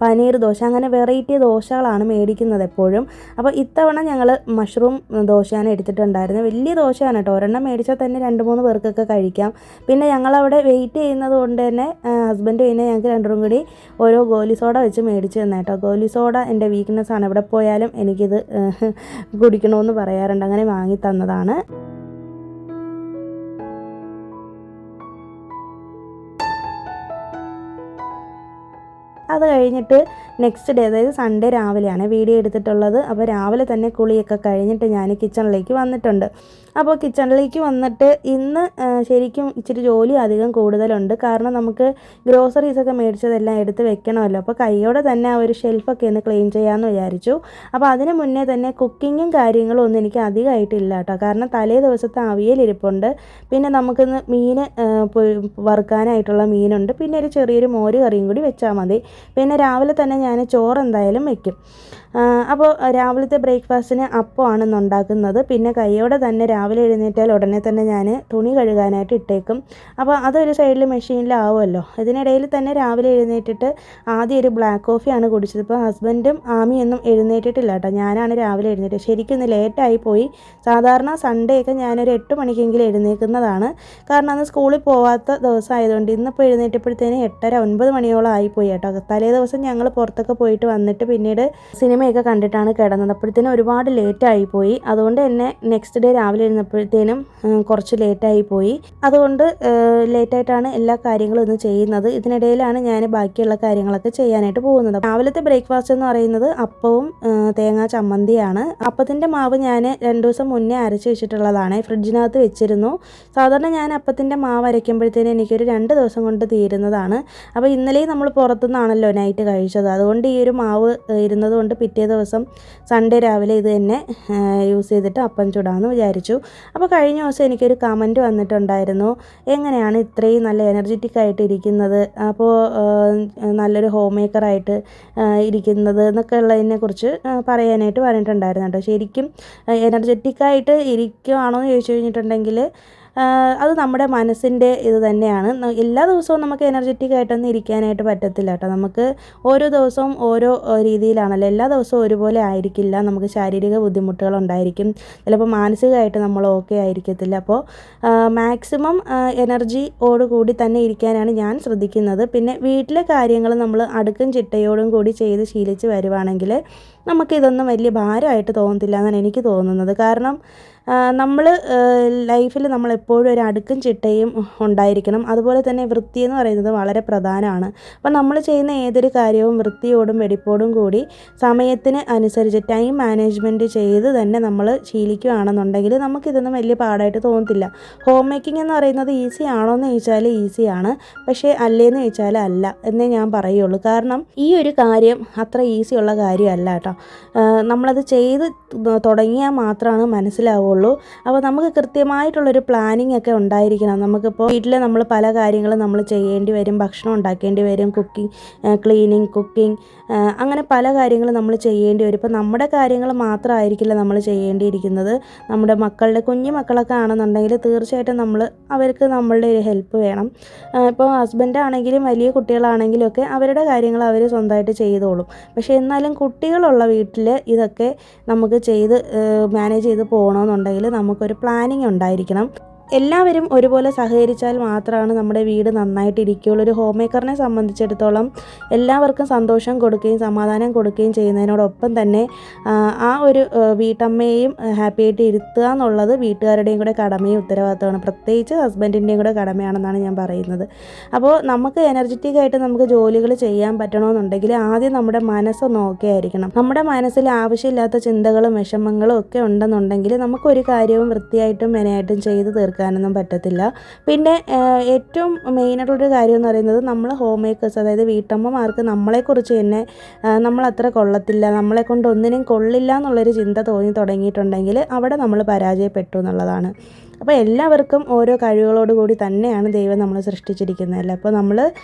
[SPEAKER 1] പനീർ ദോശ, അങ്ങനെ വെറൈറ്റി ദോശകളാണ് മേടിക്കുന്നത് എപ്പോഴും. അപ്പോൾ ഇത്തവണ ഞങ്ങൾ മഷ്റൂം ദോശയാണ് എടുത്തിട്ടുണ്ടായിരുന്നത്. വലിയ ദോശയാണ് കേട്ടോ. ഒരെണ്ണം മേടിച്ചാൽ തന്നെ 2-3 പേർക്കൊക്കെ കഴിക്കാം. പിന്നെ ഞങ്ങളവിടെ വെയിറ്റ് ചെയ്യുന്നത് കൊണ്ട് തന്നെ ഹസ്ബൻഡ് പിന്നെ ഞങ്ങൾക്ക് രണ്ടും കൂടി ഓരോ ഗോലി സോഡ വെച്ച് മേടിച്ച് തന്നെ കേട്ടോ. ഗോലി സോഡ എൻ്റെ വീക്ക്നെസ്സാണ്. എവിടെ പോയാലും എനിക്കിത് കുടിക്കണമെന്ന് പറയാറുണ്ട്. അങ്ങനെ വാങ്ങി തന്നതാണ്. അത് കഴിഞ്ഞിട്ട് നെക്സ്റ്റ് ഡേ, അതായത് സൺഡേ രാവിലെയാണ് വീഡിയോ എടുത്തിട്ടുള്ളത്. അപ്പോൾ രാവിലെ തന്നെ കുളിയൊക്കെ കഴിഞ്ഞിട്ട് ഞാൻ കിച്ചണിലേക്ക് വന്നിട്ടുണ്ട്. അപ്പോൾ കിച്ചണിലേക്ക് വന്നിട്ട് ഇന്ന് ശരിക്കും ഇച്ചിരി ജോലി അധികം കൂടുതലുണ്ട്. കാരണം നമുക്ക് ഗ്രോസറീസൊക്കെ മേടിച്ചതെല്ലാം എടുത്ത് വെക്കണമല്ലോ. അപ്പോൾ കൈയോടെ തന്നെ ആ ഒരു ഷെൽഫൊക്കെ ഒന്ന് ക്ലീൻ ചെയ്യാമെന്ന് വിചാരിച്ചു. അപ്പോൾ അതിന് മുന്നേ തന്നെ കുക്കിങ്ങും കാര്യങ്ങളും ഒന്നും എനിക്ക് അധികമായിട്ടില്ല കേട്ടോ. കാരണം തലേ ദിവസത്തെ അവിയലിരിപ്പുണ്ട്. പിന്നെ നമുക്കിന്ന് മീൻ വറുക്കാനായിട്ടുള്ള മീനുണ്ട്. പിന്നെ ഒരു ചെറിയൊരു മോര് കറിയും കൂടി വെച്ചാൽ മതി. പിന്നെ രാവിലെ തന്നെ ഞാൻ ചോറ് എന്തായാലും വയ്ക്കും. അപ്പോൾ രാവിലത്തെ ബ്രേക്ക്ഫാസ്റ്റിന് അപ്പമാണ് ഇന്ന് ഉണ്ടാക്കുന്നത്. പിന്നെ കൈയോടെ തന്നെ രാവിലെ എഴുന്നേറ്റാൽ ഉടനെ തന്നെ ഞാൻ തുണി കഴുകാനായിട്ട് ഇട്ടേക്കും. അപ്പോൾ അതൊരു സൈഡിൽ മെഷീനിലാവുമല്ലോ. ഇതിനിടയിൽ തന്നെ രാവിലെ എഴുന്നേറ്റിട്ട് ആദ്യം ഒരു ബ്ലാക്ക് കോഫിയാണ് കുടിച്ചത്. ഇപ്പോൾ ഹസ്ബൻഡും ആമിയൊന്നും എഴുന്നേറ്റിട്ടില്ല കേട്ടോ. ഞാനാണ് രാവിലെ എഴുന്നേറ്റത്. ശരിക്കും ഇന്ന് ലേറ്റായി പോയി. സാധാരണ സൺഡേ ഒക്കെ ഞാനൊരു 8 മണിക്കെങ്കിലും എഴുന്നേൽക്കുന്നതാണ്. കാരണം അന്ന് സ്കൂളിൽ പോവാത്ത ദിവസമായതുകൊണ്ട്. ഇന്നിപ്പോൾ എഴുന്നേറ്റപ്പോഴത്തേന് 8:30-9 മണിയോളം ആയിപ്പോയി കേട്ടോ. തലേ ദിവസം ഞങ്ങൾ പുറത്തൊക്കെ പോയിട്ട് വന്നിട്ട് പിന്നീട് സിനിമയൊക്കെ കണ്ടിട്ടാണ് കിടന്നത്. അപ്പോഴത്തേനും ഒരുപാട് ലേറ്റായിപ്പോയി. അതുകൊണ്ട് തന്നെ നെക്സ്റ്റ് ഡേ രാവിലെ എഴുന്നപ്പോഴത്തേനും കുറച്ച് ലേറ്റായിപ്പോയി. അതുകൊണ്ട് ലേറ്റായിട്ടാണ് എല്ലാ കാര്യങ്ങളും ഇന്ന് ചെയ്യുന്നത്. ഇതിനിടയിലാണ് ഞാൻ ബാക്കിയുള്ള കാര്യങ്ങളൊക്കെ ചെയ്യാനായിട്ട് പോകുന്നത്. രാവിലത്തെ ബ്രേക്ക്ഫാസ്റ്റ് എന്ന് പറയുന്നത് അപ്പവും തേങ്ങാ ചമ്മന്തിയാണ്. അപ്പത്തിൻ്റെ മാവ് ഞാൻ 2 ദിവസം മുന്നേ അരച്ച് വെച്ചിട്ടുള്ളതാണ്. ഫ്രിഡ്ജിനകത്ത് വെച്ചിരുന്നു. സാധാരണ ഞാൻ അപ്പത്തിൻ്റെ മാവ് അരയ്ക്കുമ്പോഴത്തേനും എനിക്കൊരു 2 ദിവസം കൊണ്ട് തീരുന്നതാണ്. അപ്പോൾ ഇന്നലെയും നമ്മൾ പുറത്തുനിന്നാണല്ലോ നൈറ്റ് കഴിച്ചത്. അതുകൊണ്ട് ഈ ഒരു മാവ് ഇരുന്നത് കൊണ്ട് പിറ്റേ ദിവസം സൺഡേ രാവിലെ ഇത് തന്നെ യൂസ് ചെയ്തിട്ട് അപ്പം ചുടാമെന്ന് വിചാരിച്ചു. അപ്പോൾ കഴിഞ്ഞ ദിവസം എനിക്കൊരു കമൻറ്റ് വന്നിട്ടുണ്ടായിരുന്നു, എങ്ങനെയാണ് ഇത്രയും നല്ല എനർജറ്റിക് ആയിട്ട് ഇരിക്കുന്നത്, അപ്പോൾ നല്ലൊരു ഹോം മേക്കറായിട്ട് ഇരിക്കുന്നത് എന്നൊക്കെ ഉള്ളതിനെക്കുറിച്ച് പറയാനായിട്ട് പറഞ്ഞിട്ടുണ്ടായിരുന്നു കേട്ടോ. ശരിക്കും എനർജറ്റിക്കായിട്ട് ഇരിക്കുകയാണോ എന്ന് ചോദിച്ചു കഴിഞ്ഞിട്ടുണ്ടെങ്കിൽ അത് നമ്മുടെ മനസ്സിൻ്റെ ഇത് തന്നെയാണ്. എല്ലാ ദിവസവും നമുക്ക് എനർജറ്റിക് ആയിട്ടൊന്നും ഇരിക്കാനായിട്ട് പറ്റത്തില്ല കേട്ടോ. നമുക്ക് ഓരോ ദിവസവും ഓരോ രീതിയിലാണല്ലോ. എല്ലാ ദിവസവും ഒരുപോലെ ആയിരിക്കില്ല. നമുക്ക് ശാരീരിക ബുദ്ധിമുട്ടുകളുണ്ടായിരിക്കും. ചിലപ്പോൾ മാനസികമായിട്ട് നമ്മൾ ഓക്കെ ആയിരിക്കത്തില്ല. അപ്പോൾ മാക്സിമം എനർജിയോടുകൂടി തന്നെ ഇരിക്കാനാണ് ഞാൻ ശ്രദ്ധിക്കുന്നത്. പിന്നെ വീട്ടിലെ കാര്യങ്ങൾ നമ്മൾ അടുക്കും ചിട്ടയോടും കൂടി ചെയ്ത് ശീലിച്ച് വരുവാണെങ്കിൽ നമുക്കിതൊന്നും വലിയ ഭാരമായിട്ട് തോന്നത്തില്ല എന്നാണ് എനിക്ക് തോന്നുന്നത്. കാരണം നമ്മൾ ലൈഫിൽ നമ്മളെപ്പോഴും ഒരു അടുക്കും ചിട്ടയും ഉണ്ടായിരിക്കണം. അതുപോലെ തന്നെ വൃത്തി എന്ന് പറയുന്നത് വളരെ പ്രധാനമാണ്. അപ്പോൾ നമ്മൾ ചെയ്യുന്ന ഏതൊരു കാര്യവും വൃത്തിയോടും വെടിപ്പോടും കൂടി സമയത്തിന് അനുസരിച്ച് ടൈം മാനേജ്മെൻറ്റ് ചെയ്ത് തന്നെ നമ്മൾ ശീലിക്കുകയാണെന്നുണ്ടെങ്കിൽ നമുക്കിതൊന്നും വലിയ പാടായിട്ട് തോന്നത്തില്ല. ഹോം മേക്കിംഗ് എന്ന് പറയുന്നത് ഈസി ആണോ എന്ന് ചോദിച്ചാൽ ഈസിയാണ്, പക്ഷേ അല്ലേന്ന് ചോദിച്ചാൽ അല്ല എന്നേ ഞാൻ പറയുള്ളൂ. കാരണം ഈ ഒരു കാര്യം അത്ര ഈസിയുള്ള കാര്യമല്ല കേട്ടോ. നമ്മളത് ചെയ്ത് തുടങ്ങിയാൽ മാത്രമാണ് മനസ്സിലാവുള്ളൂ. അപ്പോൾ നമുക്ക് കൃത്യമായിട്ടുള്ളൊരു പ്ലാനിങ് ഒക്കെ ഉണ്ടായിരിക്കണം. നമുക്കിപ്പോൾ വീട്ടിൽ നമ്മൾ പല കാര്യങ്ങളും നമ്മൾ ചെയ്യേണ്ടി വരും. ഭക്ഷണം ഉണ്ടാക്കേണ്ടി വരും, ക്ലീനിങ്, കുക്കിംഗ്, അങ്ങനെ പല കാര്യങ്ങളും നമ്മൾ ചെയ്യേണ്ടി വരും. ഇപ്പോൾ നമ്മുടെ കാര്യങ്ങൾ മാത്രമായിരിക്കില്ല നമ്മൾ ചെയ്യേണ്ടിയിരിക്കുന്നത്. നമ്മുടെ കുഞ്ഞു മക്കളൊക്കെ ആണെന്നുണ്ടെങ്കിൽ തീർച്ചയായിട്ടും അവർക്ക് നമ്മളുടെ ഒരു ഹെൽപ്പ് വേണം. ഇപ്പോൾ ഹസ്ബൻഡാണെങ്കിലും വലിയ കുട്ടികളാണെങ്കിലും ഒക്കെ അവരുടെ കാര്യങ്ങൾ അവർ സ്വന്തമായിട്ട് ചെയ്തോളും. പക്ഷേ എന്നാലും കുട്ടികളുള്ള വീട്ടിൽ ഇതൊക്കെ നമുക്ക് മാനേജ് ചെയ്ത് പോകണമെന്നുണ്ടെങ്കിൽ നമുക്കൊരു പ്ലാനിങ് ഉണ്ടായിരിക്കണം. എല്ലാവരും ഒരുപോലെ സഹകരിച്ചാൽ മാത്രമാണ് നമ്മുടെ വീട് നന്നായിട്ടിരിക്കുകയുള്ളൂ. ഒരു ഹോം മേക്കറിനെ സംബന്ധിച്ചിടത്തോളം എല്ലാവർക്കും സന്തോഷം കൊടുക്കുകയും സമാധാനം കൊടുക്കുകയും ചെയ്യുന്നതിനോടൊപ്പം തന്നെ ആ ഒരു വീട്ടമ്മയെയും ഹാപ്പി ആയിട്ട് ഇരുത്തുക എന്നുള്ളത് വീട്ടുകാരുടെയും കൂടെ കടമയും ഉത്തരവാദിത്തമാണ്. പ്രത്യേകിച്ച് ഹസ്ബൻഡിൻ്റെയും കൂടെ കടമയാണെന്നാണ് ഞാൻ പറയുന്നത്. അപ്പോൾ നമുക്ക് എനർജറ്റിക്കായിട്ട് നമുക്ക് ജോലികൾ ചെയ്യാൻ പറ്റണമെന്നുണ്ടെങ്കിൽ ആദ്യം നമ്മുടെ മനസ്സൊന്ന് ഓക്കെ ആയിരിക്കണം. നമ്മുടെ മനസ്സിൽ ആവശ്യമില്ലാത്ത ചിന്തകളും വിഷമങ്ങളും ഒക്കെ ഉണ്ടെന്നുണ്ടെങ്കിൽ നമുക്കൊരു കാര്യവും വൃത്തിയായിട്ടും മെനയായിട്ടും ചെയ്ത് തീർക്കാനൊന്നും പറ്റത്തില്ല. പിന്നെ ഏറ്റവും മെയിനായിട്ടുള്ളൊരു കാര്യം എന്ന് പറയുന്നത് നമ്മൾ ഹോം മേക്കേഴ്സ്, അതായത് വീട്ടമ്മമാർക്ക് നമ്മളെക്കുറിച്ച് തന്നെ നമ്മളത്ര കൊള്ളത്തില്ല, നമ്മളെ കൊണ്ട് ഒന്നിനും കൊള്ളില്ല എന്നുള്ളൊരു ചിന്ത തോന്നി തുടങ്ങിയിട്ടുണ്ടെങ്കിൽ അവിടെ നമ്മൾ പരാജയപ്പെട്ടു എന്നുള്ളതാണ്. അപ്പോൾ എല്ലാവർക്കും ഓരോ കഴിവുകളോടുകൂടി തന്നെയാണ് ദൈവം നമ്മൾ സൃഷ്ടിച്ചിരിക്കുന്നത്. അപ്പോൾ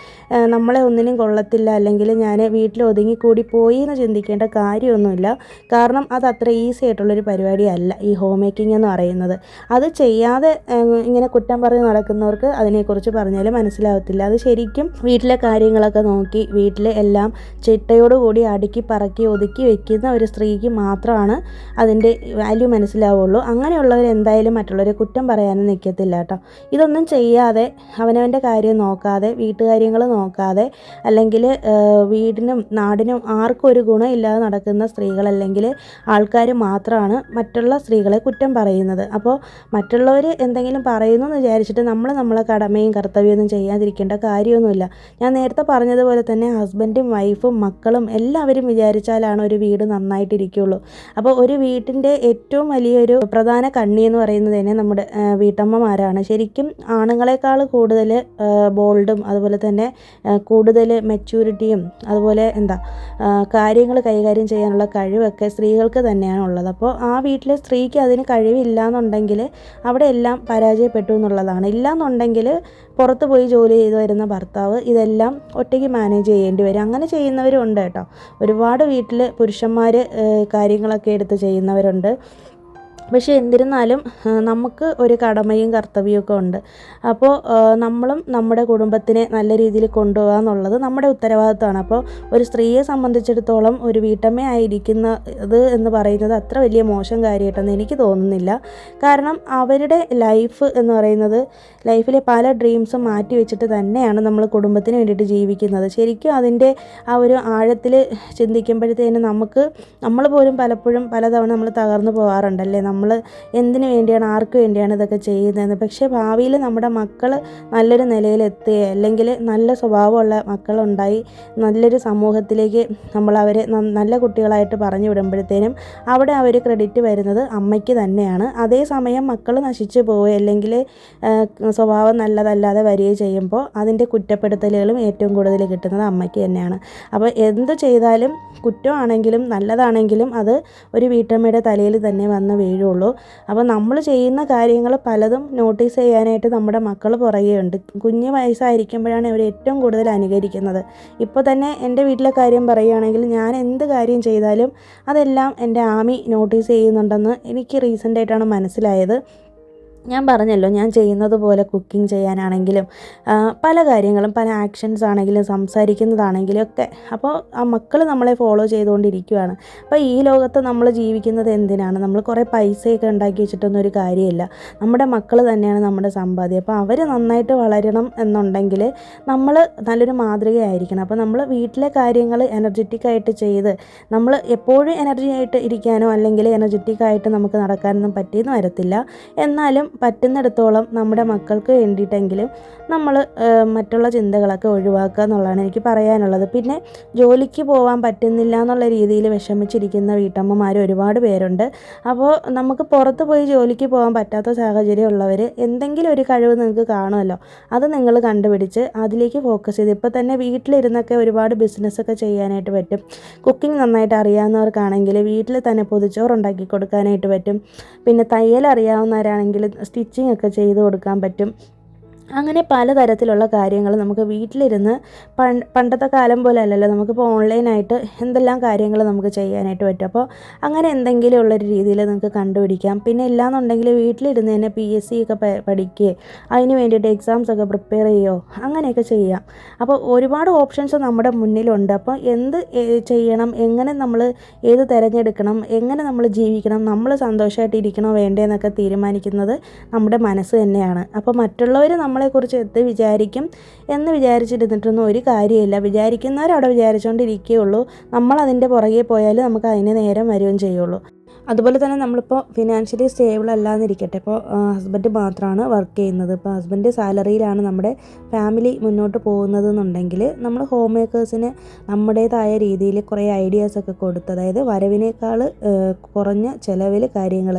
[SPEAKER 1] നമ്മളെ ഒന്നിനും കൊള്ളത്തില്ല, അല്ലെങ്കിൽ ഞാൻ വീട്ടിൽ ഒതുങ്ങിക്കൂടി പോയി എന്ന് ചിന്തിക്കേണ്ട കാര്യമൊന്നുമില്ല. കാരണം അത് അത്ര ഈസി ആയിട്ടുള്ളൊരു പരിപാടിയല്ല ഈ ഹോം മേക്കിംഗ് എന്ന് പറയുന്നത്. അത് ചെയ്യാതെ ഇങ്ങനെ കുറ്റം പറഞ്ഞ് നടക്കുന്നവർക്ക് അതിനെക്കുറിച്ച് പറഞ്ഞാൽ മനസ്സിലാവത്തില്ല. അത് ശരിക്കും വീട്ടിലെ കാര്യങ്ങളൊക്കെ നോക്കി വീട്ടിലെ എല്ലാം ചിട്ടയോടുകൂടി അടുക്കി പറക്കി ഒതുക്കി വെക്കുന്ന ഒരു സ്ത്രീക്ക് മാത്രമാണ് അതിൻ്റെ വാല്യൂ മനസ്സിലാവുള്ളൂ. അങ്ങനെയുള്ളവർ എന്തായാലും മറ്റുള്ളവരെ കുറ്റം പറയാനും നിൽക്കത്തില്ല കേട്ടോ. ഇതൊന്നും ചെയ്യാതെ അവനവൻ്റെ കാര്യം നോക്കാതെ വീട്ടുകാര്യങ്ങൾ നോക്കാതെ അല്ലെങ്കിൽ വീടിനും നാടിനും ആർക്കും ഒരു ഗുണമില്ലാതെ നടക്കുന്ന സ്ത്രീകൾ അല്ലെങ്കിൽ ആൾക്കാർ മാത്രമാണ് മറ്റുള്ള സ്ത്രീകളെ കുറ്റം പറയുന്നത്. അപ്പോൾ മറ്റുള്ളവർ എന്തെങ്കിലും പറയുന്നു എന്ന് വിചാരിച്ചിട്ട് നമ്മളെ കടമയും കർത്തവ്യമൊന്നും ചെയ്യാതിരിക്കേണ്ട കാര്യമൊന്നുമില്ല. ഞാൻ നേരത്തെ പറഞ്ഞതുപോലെ തന്നെ ഹസ്ബൻഡും വൈഫും മക്കളും എല്ലാവരും വിചാരിച്ചാലാണ് ഒരു വീട് നന്നായിട്ടിരിക്കുകയുള്ളൂ. അപ്പോൾ ഒരു വീട്ടിൻ്റെ ഏറ്റവും വലിയൊരു പ്രധാന കണ്ണി എന്ന് പറയുന്നത് തന്നെ നമ്മുടെ വീട്ടമ്മമാരാണ്. ശരിക്കും ആണുങ്ങളെക്കാൾ കൂടുതൽ ബോൾഡും അതുപോലെ തന്നെ കൂടുതൽ മെച്യൂരിറ്റിയും അതുപോലെ കാര്യങ്ങൾ കൈകാര്യം ചെയ്യാനുള്ള കഴിവൊക്കെ സ്ത്രീകൾക്ക് തന്നെയാണ് ഉള്ളത്. അപ്പോൾ ആ വീട്ടിലെ സ്ത്രീക്ക് അതിന് കഴിവില്ല എന്നുണ്ടെങ്കിൽ അവിടെ എല്ലാം പരാജയപ്പെട്ടു എന്നുള്ളതാണ്. ഇല്ലയെന്നുണ്ടെങ്കിൽ പുറത്ത് പോയി ജോലി ചെയ്ത് വരുന്ന ഭർത്താവ് ഇതെല്ലാം ഒറ്റയ്ക്ക് മാനേജ് ചെയ്യേണ്ടി വരും. അങ്ങനെ ചെയ്യുന്നവരും ഉണ്ട് കേട്ടോ. ഒരുപാട് വീട്ടിൽ പുരുഷന്മാർ കാര്യങ്ങളൊക്കെ എടുത്ത് ചെയ്യുന്നവരുണ്ട്. പക്ഷേ എന്നിരുന്നാലും നമുക്ക് ഒരു കടമയും കർത്തവ്യമൊക്കെ ഉണ്ട്. അപ്പോൾ നമ്മളും നമ്മുടെ കുടുംബത്തിനെ നല്ല രീതിയിൽ കൊണ്ടുപോകുക എന്നുള്ളത് നമ്മുടെ ഉത്തരവാദിത്തമാണ്. അപ്പോൾ ഒരു സ്ത്രീയെ സംബന്ധിച്ചിടത്തോളം ഒരു വീട്ടമ്മയായിരിക്കുന്നത് എന്ന് പറയുന്നത് അത്ര വലിയ മോശം കാര്യമായിട്ടൊന്നും എനിക്ക് തോന്നുന്നില്ല. കാരണം അവരുടെ ലൈഫ് എന്ന് പറയുന്നത് ലൈഫിലെ പല ഡ്രീംസും മാറ്റി വെച്ചിട്ട് തന്നെയാണ് നമ്മൾ കുടുംബത്തിന് വേണ്ടിയിട്ട് ജീവിക്കുന്നത്. ശരിക്കും അതിൻ്റെ ആ ഒരു ആഴത്തിൽ ചിന്തിക്കുമ്പോഴത്തേന് നമ്മൾ പോലും പലപ്പോഴും പലതവണ നമ്മൾ തകർന്നു പോകാറുണ്ടല്ലേ. നമ്മൾ എന്തിനു വേണ്ടിയാണ് ആർക്ക് വേണ്ടിയാണ് ഇതൊക്കെ ചെയ്യുന്നതെന്ന്. പക്ഷേ ഭാവിയിൽ നമ്മുടെ മക്കൾ നല്ലൊരു നിലയിലെത്തുകയോ അല്ലെങ്കിൽ നല്ല സ്വഭാവമുള്ള മക്കളുണ്ടായി നല്ലൊരു സമൂഹത്തിലേക്ക് നമ്മളവരെ നല്ല കുട്ടികളായിട്ട് പറഞ്ഞു വിടുമ്പോഴത്തേനും അവിടെ അവർ ക്രെഡിറ്റ് വരുന്നത് അമ്മയ്ക്ക് തന്നെയാണ്. അതേസമയം മക്കൾ നശിച്ചു പോവുകയോ അല്ലെങ്കിൽ സ്വഭാവം നല്ലതല്ലാതെ വരികയോ ചെയ്യുമ്പോൾ അതിൻ്റെ കുറ്റപ്പെടുത്തലുകളും ഏറ്റവും കൂടുതൽ കിട്ടുന്നത് അമ്മയ്ക്ക് തന്നെയാണ്. അപ്പോൾ എന്ത് ചെയ്താലും കുറ്റമാണെങ്കിലും നല്ലതാണെങ്കിലും അത് ഒരു വീട്ടമ്മയുടെ തലയിൽ തന്നെ വന്ന് വീഴുള്ളൂ. അപ്പോൾ നമ്മൾ ചെയ്യുന്ന കാര്യങ്ങൾ പലതും നോട്ടീസ് ചെയ്യാനായിട്ട് നമ്മുടെ മക്കൾ പുറകെയുണ്ട്. കുഞ്ഞു വയസ്സായിരിക്കുമ്പോഴാണ് അവർ ഏറ്റവും കൂടുതൽ അനുകരിക്കുന്നത്. ഇപ്പോൾ തന്നെ എൻ്റെ വീട്ടിലെ കാര്യം പറയുകയാണെങ്കിൽ ഞാൻ എന്ത് കാര്യം ചെയ്താലും അതെല്ലാം എൻ്റെ ആമി നോട്ടീസ് ചെയ്യുന്നുണ്ടെന്ന് എനിക്ക് റീസെൻ്റായിട്ടാണ് മനസ്സിലായത്. ഞാൻ പറഞ്ഞല്ലോ, ഞാൻ ചെയ്യുന്നത് പോലെ കുക്കിംഗ് ചെയ്യാനാണെങ്കിലും പല കാര്യങ്ങളും പല ആക്ഷൻസ് ആണെങ്കിലും സംസാരിക്കുന്നതാണെങ്കിലും ഒക്കെ. അപ്പോൾ ആ മക്കൾ നമ്മളെ ഫോളോ ചെയ്തുകൊണ്ടിരിക്കുകയാണ്. അപ്പോൾ ഈ ലോകത്ത് നമ്മൾ ജീവിക്കുന്നത് എന്തിനാണ്? നമ്മൾ കുറേ പൈസയൊക്കെ ഉണ്ടാക്കി വെച്ചിട്ടൊന്നും ഒരു കാര്യമില്ല. നമ്മുടെ മക്കൾ തന്നെയാണ് നമ്മുടെ സമ്പാദ്യം. അപ്പോൾ അവർ നന്നായിട്ട് വളരണം എന്നുണ്ടെങ്കിൽ നമ്മൾ നല്ലൊരു മാതൃകയായിരിക്കണം. അപ്പോൾ നമ്മൾ വീട്ടിലെ കാര്യങ്ങൾ എനർജറ്റിക്കായിട്ട് ചെയ്ത് നമ്മൾ എപ്പോഴും എനർജി ആയിട്ട് ഇരിക്കാനോ അല്ലെങ്കിൽ എനർജറ്റിക്കായിട്ട് നമുക്ക് നടക്കാനൊന്നും പറ്റിയെന്ന് വരത്തില്ല. എന്നാലും പറ്റുന്നിടത്തോളം നമ്മുടെ മക്കൾക്ക് വേണ്ടിയിട്ടെങ്കിലും നമ്മൾ മറ്റുള്ള ചിന്തകളൊക്കെ ഒഴിവാക്കുക എന്നുള്ളതാണ് എനിക്ക് പറയാനുള്ളത്. പിന്നെ ജോലിക്ക് പോകാൻ പറ്റുന്നില്ല എന്നുള്ള രീതിയിൽ വിഷമിച്ചിരിക്കുന്ന വീട്ടമ്മമാർ ഒരുപാട് പേരുണ്ട്. അപ്പോൾ നമുക്ക് പുറത്ത് പോയി ജോലിക്ക് പോകാൻ പറ്റാത്ത സാഹചര്യം ഉള്ളവർ എന്തെങ്കിലും ഒരു കഴിവ് നിങ്ങൾക്ക് കാണുമല്ലോ, അത് നിങ്ങൾ കണ്ടുപിടിച്ച് അതിലേക്ക് ഫോക്കസ് ചെയ്ത് ഇപ്പോൾ തന്നെ വീട്ടിലിരുന്നൊക്കെ ഒരുപാട് ബിസിനസ്സൊക്കെ ചെയ്യാനായിട്ട് പറ്റും. കുക്കിംഗ് നന്നായിട്ട് അറിയാവുന്നവർക്കാണെങ്കിൽ വീട്ടിൽ തന്നെ പൊതിച്ചോറ് ഉണ്ടാക്കി കൊടുക്കാനായിട്ട് പറ്റും. പിന്നെ തയ്യൽ അറിയാവുന്നവരാണെങ്കിൽ സ്റ്റിച്ചിങ് ഒക്കെ ചെയ്ത് കൊടുക്കാൻ പറ്റും. അങ്ങനെ പലതരത്തിലുള്ള കാര്യങ്ങൾ നമുക്ക് വീട്ടിലിരുന്ന് പണ്ടത്തെ കാലം പോലെ അല്ലല്ലോ, നമുക്കിപ്പോൾ ഓൺലൈനായിട്ട് എന്തെല്ലാം കാര്യങ്ങൾ നമുക്ക് ചെയ്യാനായിട്ട് പറ്റും. അപ്പോൾ അങ്ങനെ എന്തെങ്കിലും ഉള്ളൊരു രീതിയിൽ നിങ്ങൾക്ക് കണ്ടുപിടിക്കാം. പിന്നെ ഇല്ലാന്നുണ്ടെങ്കിൽ വീട്ടിലിരുന്ന് തന്നെ PSC ഒക്കെ പഠിക്കുകയോ അതിന് വേണ്ടിയിട്ട് എക്സാംസൊക്കെ പ്രിപ്പയർ ചെയ്യുകയോ അങ്ങനെയൊക്കെ ചെയ്യാം. അപ്പോൾ ഒരുപാട് ഓപ്ഷൻസ് നമ്മുടെ മുന്നിലുണ്ട്. അപ്പോൾ എന്ത് ചെയ്യണം, എങ്ങനെ നമ്മൾ ഏത് തിരഞ്ഞെടുക്കണം, എങ്ങനെ നമ്മൾ ജീവിക്കണം, നമ്മൾ സന്തോഷമായിട്ട് ഇരിക്കണോ വേണ്ടേന്നൊക്കെ തീരുമാനിക്കുന്നത് നമ്മുടെ മനസ്സ് തന്നെയാണ്. അപ്പോൾ മറ്റുള്ളവർ നമ്മളെക്കുറിച്ച് എന്ത് വിചാരിക്കും എന്ന് വിചാരിച്ചിരുന്നിട്ടൊന്നും ഒരു കാര്യമില്ല. വിചാരിക്കുന്നവരവിടെ വിചാരിച്ചുകൊണ്ടിരിക്കുകയുള്ളൂ. നമ്മളതിൻ്റെ പുറകെ പോയാൽ നമുക്ക് അതിന് നേരം വരികയും ചെയ്യുള്ളൂ. അതുപോലെ തന്നെ നമ്മളിപ്പോൾ ഫിനാൻഷ്യലി സ്റ്റേബിൾ അല്ലാന്നിരിക്കട്ടെ, ഇപ്പോൾ ഹസ്ബൻഡ് മാത്രമാണ് വർക്ക് ചെയ്യുന്നത്, ഇപ്പോൾ ഹസ്ബൻഡ് സാലറിയിലാണ് നമ്മുടെ ഫാമിലി മുന്നോട്ട് പോകുന്നതെന്നുണ്ടെങ്കിൽ നമ്മൾ ഹോം മേക്കേഴ്സിന് നമ്മുടേതായ രീതിയിൽ കുറേ ഐഡിയാസൊക്കെ കൊടുത്ത്, അതായത് വരവിനേക്കാൾ കുറഞ്ഞ ചിലവിൽ കാര്യങ്ങൾ,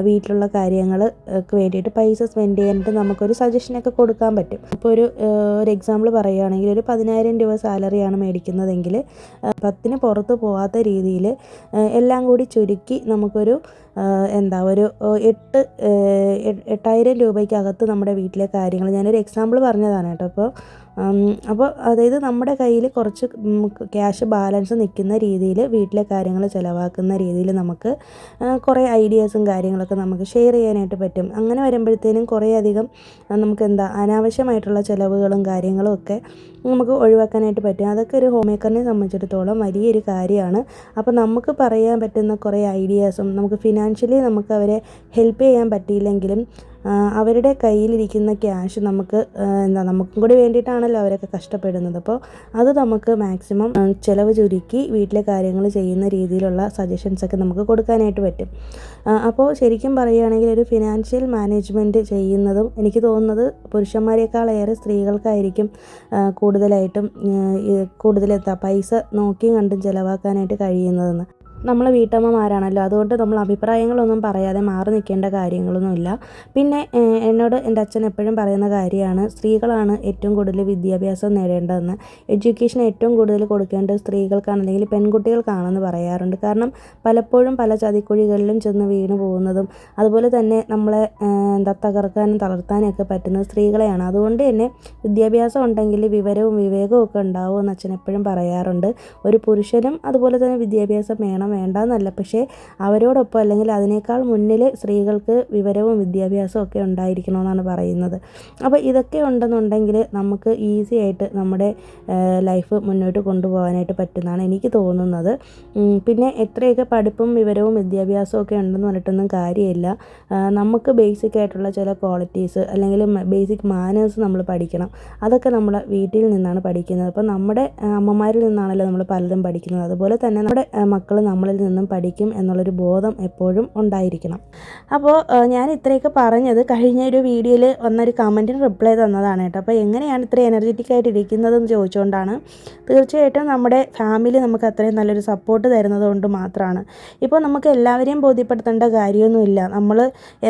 [SPEAKER 1] വീട്ടിലുള്ള കാര്യങ്ങൾക്ക് വേണ്ടിയിട്ട് പൈസ സ്പെൻഡ് ചെയ്യാനായിട്ട് നമുക്കൊരു സജഷനൊക്കെ കൊടുക്കാൻ പറ്റും. ഇപ്പോൾ ഒരു എക്സാമ്പിൾ പറയുകയാണെങ്കിൽ ഒരു 10,000 രൂപ സാലറിയാണ് മേടിക്കുന്നതെങ്കിൽ 10ന് പുറത്ത് പോകാത്ത രീതിയിൽ എല്ലാം കൂടി ചുരുക്കി നമുക്കൊരു ഒരു 8,000 രൂപയ്ക്കകത്ത് നമ്മുടെ വീട്ടിലെ കാര്യങ്ങൾ, ഞാനൊരു എക്സാമ്പിൾ പറഞ്ഞതാണ് കേട്ടോ. അപ്പോൾ അതായത് നമ്മുടെ കയ്യിൽ കുറച്ച് ക്യാഷ് ബാലൻസ് നിൽക്കുന്ന രീതിയിൽ വീട്ടിലെ കാര്യങ്ങൾ ചിലവാക്കുന്ന രീതിയിൽ നമുക്ക് കുറേ ഐഡിയാസും കാര്യങ്ങളൊക്കെ നമുക്ക് ഷെയർ ചെയ്യാനായിട്ട് പറ്റും. അങ്ങനെ വരുമ്പോഴത്തേനും കുറേ അധികം നമുക്ക് അനാവശ്യമായിട്ടുള്ള ചിലവുകളും കാര്യങ്ങളും ഒക്കെ നമുക്ക് ഒഴിവാക്കാനായിട്ട് പറ്റും. അതൊക്കെ ഒരു ഹോം മേക്കറിനെ സംബന്ധിച്ചിടത്തോളം വലിയൊരു കാര്യമാണ്. അപ്പോൾ നമുക്ക് പറയാൻ പറ്റുന്ന കുറേ ഐഡിയാസും, നമുക്ക് ഫിനാൻഷ്യലി നമുക്ക് അവരെ ഹെൽപ്പ് ചെയ്യാൻ പറ്റിയില്ലെങ്കിലും അവരുടെ കയ്യിലിരിക്കുന്ന ക്യാഷ് നമുക്ക് നമുക്കും കൂടി വേണ്ടിയിട്ടാണല്ലോ അവരൊക്കെ കഷ്ടപ്പെടുന്നത്. അപ്പോൾ അത് നമുക്ക് മാക്സിമം ചിലവ് ചുരുക്കി വീട്ടിലെ കാര്യങ്ങൾ ചെയ്യുന്ന രീതിയിലുള്ള സജഷൻസൊക്കെ നമുക്ക് കൊടുക്കാനായിട്ട് പറ്റും. അപ്പോൾ ശരിക്കും പറയുകയാണെങ്കിൽ ഒരു ഫിനാൻഷ്യൽ മാനേജ്മെൻറ്റ് ചെയ്യുന്നതും എനിക്ക് തോന്നുന്നത് പുരുഷന്മാരെക്കാളേറെ സ്ത്രീകൾക്കായിരിക്കും കൂടുതലായിട്ടും പൈസ നോക്കിയും കണ്ടും ചിലവാക്കാനായിട്ട് കഴിയുന്നതെന്ന്. നമ്മൾ വീട്ടമ്മമാരാണല്ലോ, അതുകൊണ്ട് നമ്മൾ അഭിപ്രായങ്ങളൊന്നും പറയാതെ മാറി നിൽക്കേണ്ട കാര്യങ്ങളൊന്നുമില്ല. പിന്നെ എന്നോട് എൻ്റെ അച്ഛൻ എപ്പോഴും പറയുന്ന കാര്യമാണ്, സ്ത്രീകളാണ് ഏറ്റവും കൂടുതൽ വിദ്യാഭ്യാസം നേടേണ്ടതെന്ന്. എഡ്യൂക്കേഷൻ ഏറ്റവും കൂടുതൽ കൊടുക്കേണ്ടത് സ്ത്രീകൾക്കാണ്, അല്ലെങ്കിൽ പെൺകുട്ടികൾക്കാണെന്ന് പറയാറുണ്ട്. കാരണം പലപ്പോഴും പല ചതിക്കുഴികളിലും ചെന്ന് വീണ് പോകുന്നതും അതുപോലെ തന്നെ നമ്മളെ തകർക്കാനും തളർത്താനും ഒക്കെ പറ്റുന്നത് സ്ത്രീകളെയാണ്. അതുകൊണ്ട് തന്നെ വിദ്യാഭ്യാസം ഉണ്ടെങ്കിൽ വിവരവും വിവേകവും ഒക്കെ ഉണ്ടാവും എന്ന് അച്ഛൻ എപ്പോഴും പറയാറുണ്ട്. ഒരു പുരുഷനും അതുപോലെ തന്നെ വിദ്യാഭ്യാസം വേണ്ടെന്നല്ല, പക്ഷേ അവരോടൊപ്പം അല്ലെങ്കിൽ അതിനേക്കാൾ മുന്നിൽ സ്ത്രീകൾക്ക് വിവരവും വിദ്യാഭ്യാസവും ഒക്കെ ഉണ്ടായിരിക്കണമെന്നാണ് പറയുന്നത്. അപ്പോൾ ഇതൊക്കെ ഉണ്ടെന്നുണ്ടെങ്കിൽ നമുക്ക് ഈസി ആയിട്ട് നമ്മുടെ ലൈഫ് മുന്നോട്ട് കൊണ്ടുപോകാനായിട്ട് പറ്റുന്നതാണ് എനിക്ക് തോന്നുന്നത്. പിന്നെ എത്രയൊക്കെ പഠിപ്പും വിവരവും വിദ്യാഭ്യാസവും ഒക്കെ ഉണ്ടെന്ന് പറഞ്ഞിട്ടൊന്നും കാര്യമില്ല. നമുക്ക് ബേസിക് ആയിട്ടുള്ള ചില ക്വാളിറ്റീസ് അല്ലെങ്കിൽ ബേസിക് മാനേഴ്സ് നമ്മൾ പഠിക്കണം. അതൊക്കെ നമ്മൾ വീട്ടിൽ നിന്നാണ് പഠിക്കുന്നത്. അപ്പോൾ നമ്മുടെ അമ്മമാരിൽ നിന്നാണല്ലോ നമ്മൾ പലതും പഠിക്കുന്നത്. അതുപോലെ തന്നെ നമ്മുടെ മക്കൾ നമ്മളിൽ നിന്നും പഠിക്കും എന്നുള്ളൊരു ബോധം എപ്പോഴും ഉണ്ടായിരിക്കണം. അപ്പോൾ ഞാൻ ഇത്രയൊക്കെ പറഞ്ഞത് കഴിഞ്ഞ ഒരു വീഡിയോയിൽ വന്നൊരു കമൻറ്റിന് റിപ്ലൈ തന്നതാണ് കേട്ടോ. അപ്പോൾ എങ്ങനെയാണ് ഇത്ര എനർജറ്റിക് ആയിട്ട് ഇരിക്കുന്നതെന്ന് ചോദിച്ചുകൊണ്ടാണ്. തീർച്ചയായിട്ടും നമ്മുടെ ഫാമിലി നമുക്ക് അത്രയും നല്ലൊരു സപ്പോർട്ട് തരുന്നത് കൊണ്ട് മാത്രമാണ്. ഇപ്പോൾ നമുക്ക് എല്ലാവരെയും ബോധ്യപ്പെടുത്തേണ്ട കാര്യമൊന്നുമില്ല നമ്മൾ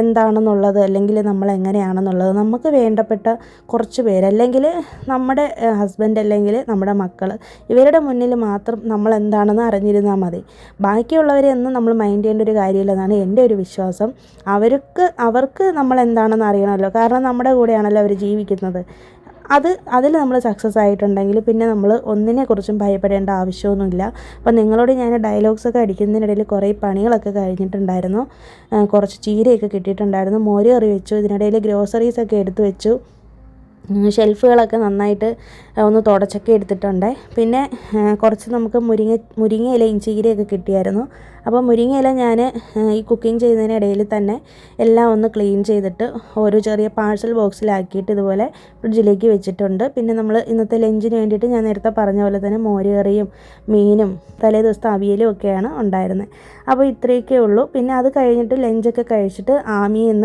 [SPEAKER 1] എന്താണെന്നുള്ളത്, അല്ലെങ്കിൽ നമ്മൾ എങ്ങനെയാണെന്നുള്ളത്. നമുക്ക് വേണ്ടപ്പെട്ട കുറച്ച് പേര്, അല്ലെങ്കിൽ നമ്മുടെ ഹസ്ബൻഡ്, അല്ലെങ്കിൽ നമ്മുടെ മക്കൾ, ഇവരുടെ മുന്നിൽ മാത്രം നമ്മൾ എന്താണെന്ന് അറിഞ്ഞിരുന്നാൽ മതി. ബാക്കിയുള്ളവരെ ഒന്നും നമ്മൾ മൈൻഡ് ചെയ്യേണ്ട ഒരു കാര്യമില്ലെന്നാണ് എൻ്റെ ഒരു വിശ്വാസം. അവർക്ക് നമ്മൾ എന്താണെന്ന് അറിയണമല്ലോ, കാരണം നമ്മുടെ കൂടെയാണല്ലോ അവർ ജീവിക്കുന്നത്. അതിൽ നമ്മൾ സക്സസ് ആയിട്ടുണ്ടെങ്കിൽ പിന്നെ നമ്മൾ ഒന്നിനെക്കുറിച്ചും ഭയപ്പെടേണ്ട ആവശ്യമൊന്നുമില്ല. അപ്പോൾ നിങ്ങളോട് ഞാൻ ഡയലോഗ്സൊക്കെ അടിക്കുന്നതിനിടയിൽ കുറേ പണികളൊക്കെ കഴിഞ്ഞിട്ടുണ്ടായിരുന്നു. കുറച്ച് ചീരയൊക്കെ കിട്ടിയിട്ടുണ്ടായിരുന്നു, മോര് കറി വെച്ചു, ഇതിനിടയിൽ ഗ്രോസറീസൊക്കെ എടുത്തു വെച്ചു, ഷെൽഫുകളൊക്കെ നന്നായിട്ട് ഒന്ന് തുടച്ചൊക്കെ എടുത്തിട്ടുണ്ട്. പിന്നെ കുറച്ച് നമുക്ക് മുരിങ്ങയിലയും ചീരയൊക്കെ കിട്ടിയായിരുന്നു. അപ്പോൾ മുരിങ്ങയില ഞാൻ ഈ കുക്കിംഗ് ചെയ്യുന്നതിനിടയിൽ തന്നെ എല്ലാം ഒന്ന് ക്ലീൻ ചെയ്തിട്ട് ഓരോ ചെറിയ പാഴ്സൽ ബോക്സിലാക്കിയിട്ട് ഇതുപോലെ ഫ്രിഡ്ജിലേക്ക് വെച്ചിട്ടുണ്ട്. പിന്നെ നമ്മൾ ഇന്നത്തെ ലഞ്ചിന് വേണ്ടിയിട്ട് ഞാൻ നേരത്തെ പറഞ്ഞ പോലെ തന്നെ മോര് കറിയും മീനും തലേ ദിവസത്തെ അവിയലും ഒക്കെയാണ് ഉണ്ടായിരുന്നത്. അപ്പോൾ ഇത്രയൊക്കെ ഉള്ളൂ. പിന്നെ അത് കഴിഞ്ഞിട്ട് ലഞ്ചൊക്കെ കഴിച്ചിട്ട് ആമിയെ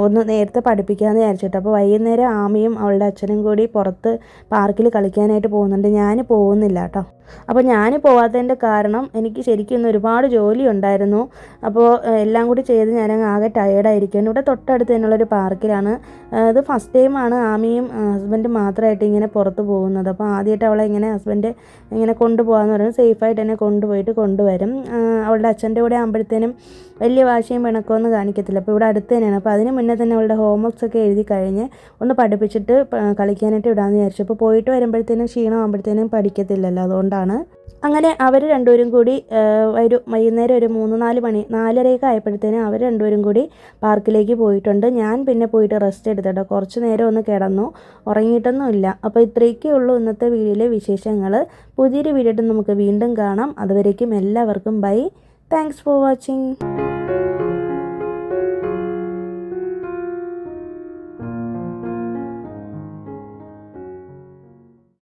[SPEAKER 1] ഒന്ന് നേരത്തെ പഠിപ്പിക്കാമെന്ന് വിചാരിച്ചിട്ട്, അപ്പോൾ വൈകുന്നേരം ആമിയും അവളുടെ അച്ഛനും കൂടി പുറത്ത് പാർക്കിൽ കളിക്കാനായിട്ട് പോകുന്നുണ്ട്. ഞാൻ പോകുന്നില്ല കേട്ടോ. അപ്പോൾ ഞാൻ പോകാത്തതിൻ്റെ കാരണം എനിക്ക് ശരിക്കും ഇന്ന് ഒരുപാട് ജോലി ഉണ്ടായിരുന്നു. അപ്പോൾ എല്ലാം കൂടി ചെയ്ത് ഞാനങ്ങ് ആകെ ടയേർഡായിരിക്കുന്നു. ഇവിടെ തൊട്ടടുത്ത് തന്നെയുള്ളൊരു പാർക്കിലാണ്. ഇത് ഫസ്റ്റ് ടൈമാണ് ആമിയും ഹസ്ബൻഡും മാത്രമായിട്ട് ഇങ്ങനെ പുറത്ത് പോകുന്നത്. അപ്പോൾ ആദ്യമായിട്ട് അവളെ ഇങ്ങനെ ഹസ്ബൻഡ് ഇങ്ങനെ കൊണ്ടുപോകാമെന്ന് പറയുന്നത് സേഫായിട്ട് തന്നെ കൊണ്ടുവരും. അവളുടെ അച്ഛൻ്റെ കൂടെ ആകുമ്പോഴത്തേനും വലിയ വാശിയും പിണക്കമൊന്നും കാണിക്കത്തില്ല. അപ്പോൾ ഇവിടെ അടുത്ത് തന്നെയാണ്. അപ്പോൾ അതിന് മുന്നേ തന്നെ അവളുടെ ഹോംവർക്സ് ഒക്കെ എഴുതി കഴിഞ്ഞ് ഒന്ന് പഠിപ്പിച്ചിട്ട് കളിക്കാനായിട്ട് വിടാമെന്ന് വിചാരിച്ചു. അപ്പോൾ പോയിട്ട് വരുമ്പോഴത്തേനും ക്ഷീണമാകുമ്പോഴത്തേനും പഠിക്കത്തില്ലല്ലോ, അതുകൊണ്ടാണ്. അങ്ങനെ അവർ രണ്ടുപേരും കൂടി വൈകുന്നേരം ഒരു 3-4 മണി 4:30 ആയപ്പോഴത്തേനും അവർ രണ്ടുപേരും കൂടി പാർക്കിലേക്ക് പോയിട്ടുണ്ട്. ഞാൻ പിന്നെ പോയിട്ട് റെസ്റ്റ് എടുത്തിട്ടോ, കുറച്ച് നേരം ഒന്ന് കിടന്നു, ഉറങ്ങിയിട്ടൊന്നുമില്ല. അപ്പോൾ ഇത്രയൊക്കെ ഉള്ളൂ ഇന്നത്തെ വീഡിയോയിലെ വിശേഷങ്ങൾ. പുതിയൊരു വീഡിയോ നമുക്ക് വീണ്ടും കാണാം. അതുവരേക്കും എല്ലാവർക്കും ബൈ. Thanks for watching.